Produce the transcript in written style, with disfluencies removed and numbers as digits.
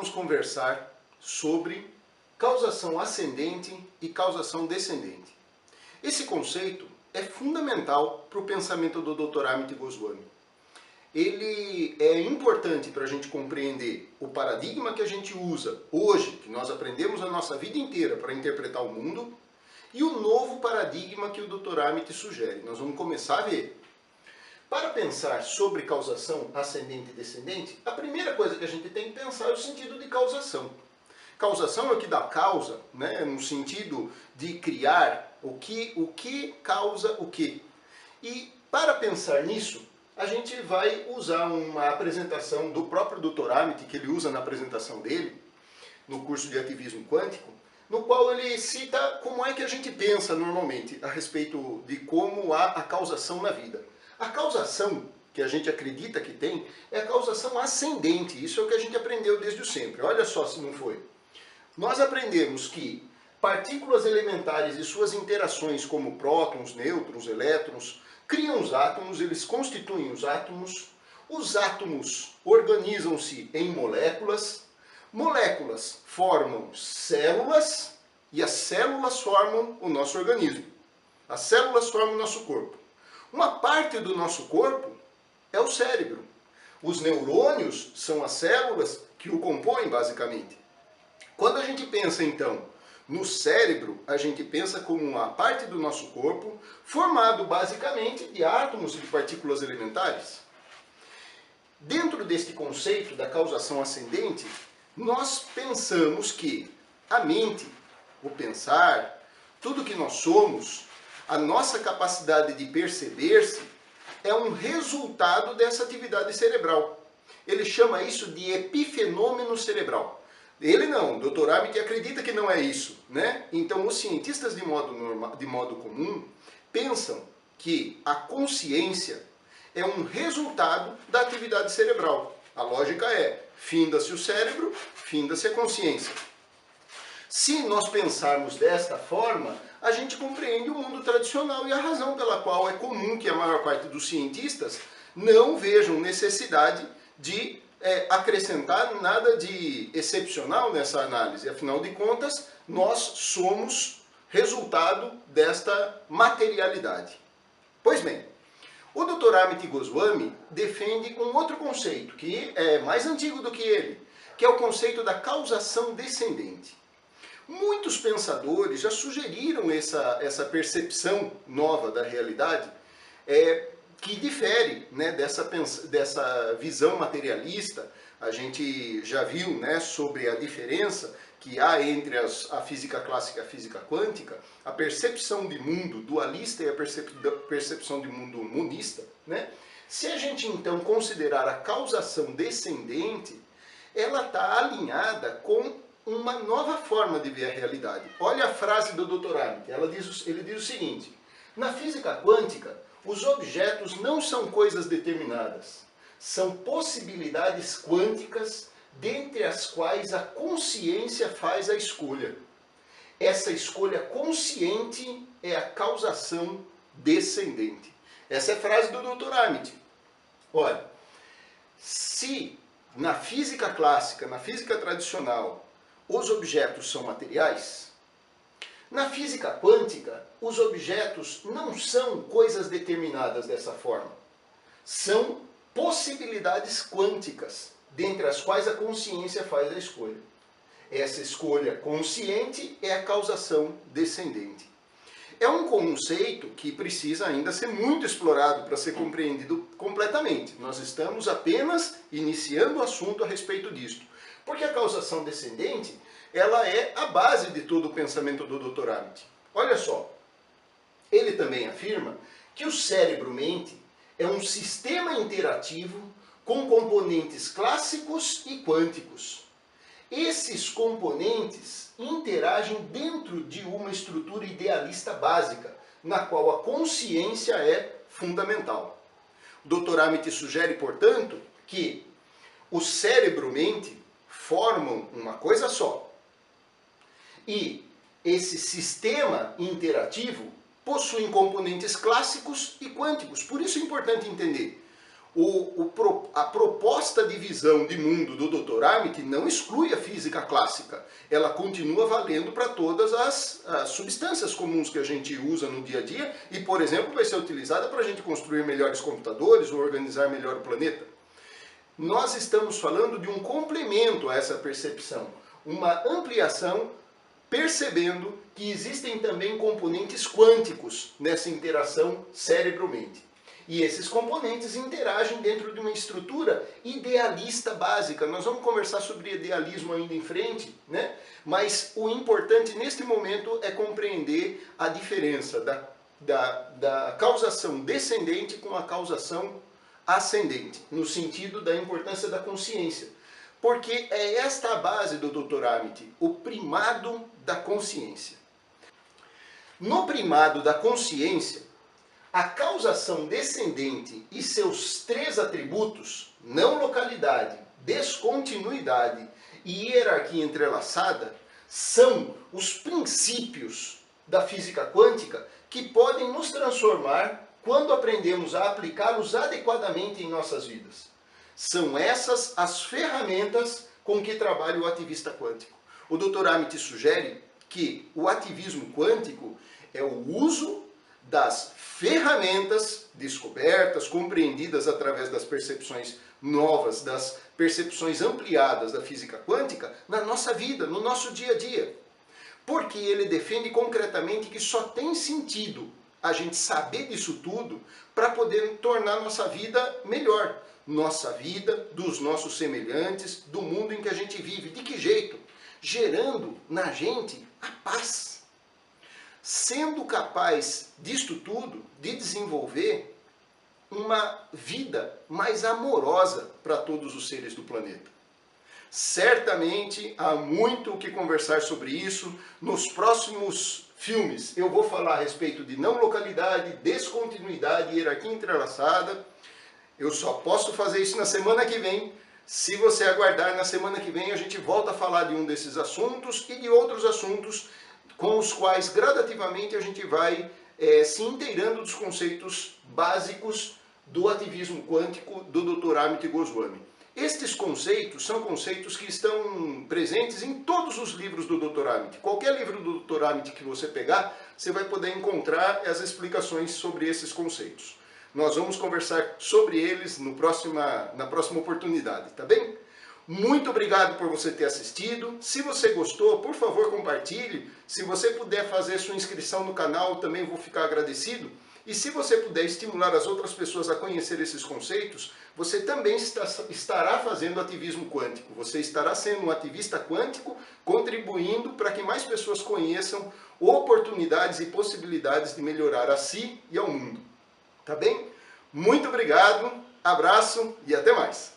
vamos conversar sobre causação ascendente e causação descendente. Esse conceito é fundamental para o pensamento do Dr. Amit Goswami. Ele é importante para a gente compreender o paradigma que a gente usa hoje, que nós aprendemos a nossa vida inteira para interpretar o mundo, e o novo paradigma que o Dr. Amit sugere. Nós vamos começar a ver. Para pensar sobre causação ascendente e descendente, a primeira coisa que a gente tem que pensar é o sentido de causação. Causação é o que dá causa, né? No sentido de criar o que causa o que. E para pensar nisso, a gente vai usar uma apresentação do próprio Dr. Amit, que ele usa na apresentação dele, no curso de ativismo quântico, no qual ele cita como é que a gente pensa normalmente a respeito de como há a causação na vida. A causação que a gente acredita que tem é a causação ascendente. Isso é o que a gente aprendeu desde o sempre. Olha só se não foi. Nós aprendemos que partículas elementares e suas interações como prótons, nêutrons, elétrons, criam os átomos, eles constituem os átomos organizam-se em moléculas, moléculas formam células e as células formam o nosso organismo. As células formam o nosso corpo. Uma parte do nosso corpo é o cérebro. Os neurônios são as células que o compõem, basicamente. Quando a gente pensa, então, no cérebro, a gente pensa como uma parte do nosso corpo formado, basicamente, de átomos e de partículas elementares. Dentro deste conceito da causação ascendente, nós pensamos que a mente, o pensar, tudo que nós somos, a nossa capacidade de perceber-se é um resultado dessa atividade cerebral. Ele chama isso de epifenômeno cerebral. Ele não, o Dr. Amit acredita que não é isso, né? Então os cientistas de modo comum pensam que a consciência é um resultado da atividade cerebral. A lógica é, finda-se o cérebro, finda-se a consciência. Se nós pensarmos desta forma, a gente compreende o mundo tradicional e a razão pela qual é comum que a maior parte dos cientistas não vejam necessidade de acrescentar nada de excepcional nessa análise. Afinal de contas, nós somos resultado desta materialidade. Pois bem, o Dr. Amit Goswami defende um outro conceito, que é mais antigo do que ele, que é o conceito da causação descendente. Muitos pensadores já sugeriram essa percepção nova da realidade, que difere, né, dessa visão materialista. A gente já viu, né, sobre a diferença que há entre a física clássica e a física quântica, a percepção de mundo dualista e a percepção de mundo monista, né? Se a gente então considerar a causação descendente, ela está alinhada com uma nova forma de ver a realidade. Olha a frase do Dr. Amit, ele diz o seguinte: na física quântica, os objetos não são coisas determinadas, são possibilidades quânticas dentre as quais a consciência faz a escolha. Essa escolha consciente é a causação descendente. Essa é a frase do Dr. Amit. Olha, se na física clássica, na física tradicional, os objetos são materiais, na física quântica, os objetos não são coisas determinadas dessa forma. São possibilidades quânticas, dentre as quais a consciência faz a escolha. Essa escolha consciente é a causação descendente. É um conceito que precisa ainda ser muito explorado para ser compreendido completamente. Nós estamos apenas iniciando o assunto a respeito disto. Porque a causação descendente, ela é a base de todo o pensamento do Dr. Amit. Olha só, ele também afirma que o cérebro-mente é um sistema interativo com componentes clássicos e quânticos. Esses componentes interagem dentro de uma estrutura idealista básica, na qual a consciência é fundamental. O Dr. Amit sugere, portanto, que o cérebro-mente formam uma coisa só. E esse sistema interativo possui componentes clássicos e quânticos. Por isso é importante entender. A proposta de visão de mundo do Dr. Amit não exclui a física clássica. Ela continua valendo para todas as substâncias comuns que a gente usa no dia a dia e, por exemplo, vai ser utilizada para a gente construir melhores computadores ou organizar melhor o planeta. Nós estamos falando de um complemento a essa percepção, uma ampliação, percebendo que existem também componentes quânticos nessa interação cérebro-mente. E esses componentes interagem dentro de uma estrutura idealista básica. Nós vamos conversar sobre idealismo ainda em frente, né? Mas o importante neste momento é compreender a diferença da causação descendente com a causação ascendente, no sentido da importância da consciência. Porque é esta a base do Dr. Amit, o primado da consciência. No primado da consciência, a causação descendente e seus três atributos, não localidade, descontinuidade e hierarquia entrelaçada, são os princípios da física quântica que podem nos transformar quando aprendemos a aplicá-los adequadamente em nossas vidas. São essas as ferramentas com que trabalha o ativista quântico. O Dr. Amit sugere que o ativismo quântico é o uso das ferramentas descobertas, compreendidas através das percepções novas, das percepções ampliadas da física quântica na nossa vida, no nosso dia a dia. Porque ele defende concretamente que só tem sentido a gente saber disso tudo para poder tornar nossa vida melhor. Nossa vida, dos nossos semelhantes, do mundo em que a gente vive. De que jeito? Gerando na gente a paz. Sendo capaz disto tudo, de desenvolver uma vida mais amorosa para todos os seres do planeta. Certamente há muito o que conversar sobre isso. Nos próximos filmes eu vou falar a respeito de não localidade, descontinuidade e hierarquia entrelaçada. Eu só posso fazer isso na semana que vem. Se você aguardar, na semana que vem a gente volta a falar de um desses assuntos e de outros assuntos com os quais gradativamente a gente vai se inteirando dos conceitos básicos do ativismo quântico do Dr. Amit Goswami. Estes conceitos são conceitos que estão presentes em todos os livros do Dr. Amit. Qualquer livro do Dr. Amit que você pegar, você vai poder encontrar as explicações sobre esses conceitos. Nós vamos conversar sobre eles na próxima oportunidade, tá bem? Muito obrigado por você ter assistido. Se você gostou, por favor, compartilhe. Se você puder fazer sua inscrição no canal, também vou ficar agradecido. E se você puder estimular as outras pessoas a conhecer esses conceitos, você também estará fazendo ativismo quântico. Você estará sendo um ativista quântico, contribuindo para que mais pessoas conheçam oportunidades e possibilidades de melhorar a si e ao mundo. Tá bem? Muito obrigado, abraço e até mais.